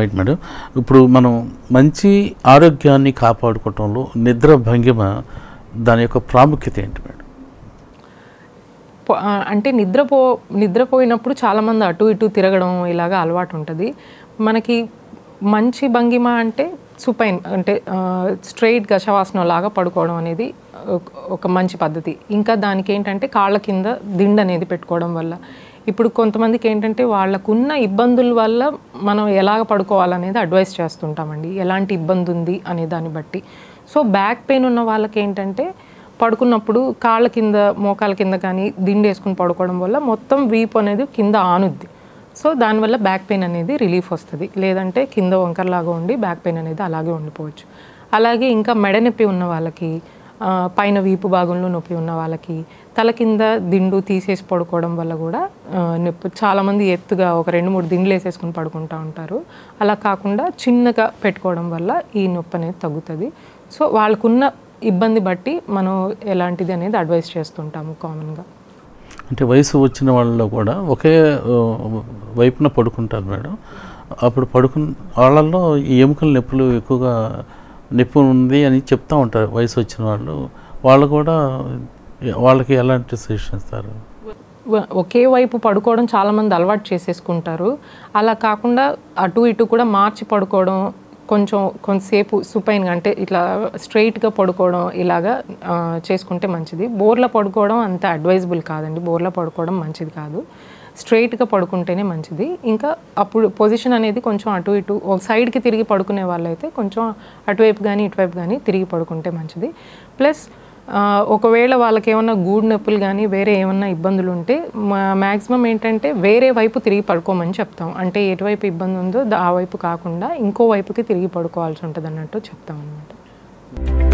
Right madam. ఇప్పుడు మనం మంచి ఆరోగ్యాన్ని కాపాడుకోవటంలో నిద్ర భంగిమ దాని యొక్క ప్రాముఖ్యత ఏంటి మేడం? అంటే నిద్రపోయినప్పుడు చాలామంది అటు ఇటు తిరగడం ఇలాగా అలవాటు ఉంటుంది. మనకి మంచి భంగిమ అంటే సుపైన్ అంటే స్ట్రైట్గా శవాసనం లాగా పడుకోవడం అనేది ఒక మంచి పద్ధతి. ఇంకా దానికి ఏంటంటే కాళ్ళ కింద దిండు అనేది పెట్టుకోవడం వల్ల, ఇప్పుడు కొంతమందికి ఏంటంటే వాళ్ళకున్న ఇబ్బందుల వల్ల మనం ఎలాగ పడుకోవాలనేది అడ్వైస్ చేస్తుంటామండి, ఎలాంటి ఇబ్బంది ఉంది అనే దాన్ని బట్టి. సో బ్యాక్ పెయిన్ ఉన్న వాళ్ళకి ఏంటంటే పడుకున్నప్పుడు కాళ్ళ కింద మోకాల కింద కానీ దిండు వేసుకుని పడుకోవడం వల్ల మొత్తం వీపు అనేది కింద ఆనుద్ది. సో దానివల్ల బ్యాక్ పెయిన్ అనేది రిలీఫ్ వస్తుంది. లేదంటే కింద వంకరలాగా ఉండి బ్యాక్ పెయిన్ అనేది అలాగే ఉండిపోవచ్చు. అలాగే ఇంకా మెడ నొప్పి ఉన్న వాళ్ళకి, పైన వీపు భాగంలో నొప్పి ఉన్న వాళ్ళకి తల కింద దిండు తీసేసి పడుకోవడం వల్ల కూడా నొప్పి, చాలామంది ఎత్తుగా ఒక 2-3 దిండులు వేసేసుకుని పడుకుంటూ ఉంటారు. అలా కాకుండా చిన్నగా పెట్టుకోవడం వల్ల ఈ నొప్పి అనేది తగ్గుతుంది. సో వాళ్ళకున్న ఇబ్బంది బట్టి మనం ఎలాంటిది అనేది అడ్వైస్ చేస్తుంటాము కామన్గా. అంటే వయసు వచ్చిన వాళ్ళలో కూడా ఒకే వైపున పడుకుంటారు మేడం. అప్పుడు వాళ్ళల్లో ఈ ఎముకల నొప్పులు ఎక్కువగా నొప్పి ఉంది అని చెప్తూ ఉంటారు వయసు వచ్చిన వాళ్ళు కూడా. వాళ్ళకి ఎలాంటి సజెషన్ ఇస్తారు? ఒకే వైపు పడుకోవడం చాలామంది అలవాటు చేసేసుకుంటారు. అలా కాకుండా అటు ఇటు కూడా మార్చి పడుకోవడం, కొంతసేపు సుపైన్గా అంటే ఇట్లా స్ట్రైట్గా పడుకోవడం ఇలాగా చేసుకుంటే మంచిది. బోర్లా పడుకోవడం అంత అడ్వైజబుల్ కాదండి, బోర్లా పడుకోవడం మంచిది కాదు. స్ట్రైట్గా పడుకుంటేనే మంచిది. ఇంకా అప్పుడు పొజిషన్ అనేది కొంచెం అటు ఇటు ఒక సైడ్కి తిరిగి పడుకునే వాళ్ళైతే కొంచెం అటువైపు కానీ ఇటువైపు కానీ తిరిగి పడుకుంటే మంచిది. ప్లస్ ఒకవేళ వాళ్ళకి ఏమన్నా గూడు నొప్పులు కానీ వేరే ఏమన్నా ఇబ్బందులు ఉంటే మ్యాక్సిమం ఏంటంటే వేరే వైపు తిరిగి పడుకోమని చెప్తాం. అంటే ఎటువైపు ఇబ్బంది ఉందో ఆ వైపు కాకుండా ఇంకో వైపుకి తిరిగి పడుకోవాల్సి ఉంటుంది అన్నట్టు చెప్తాం అన్నమాట.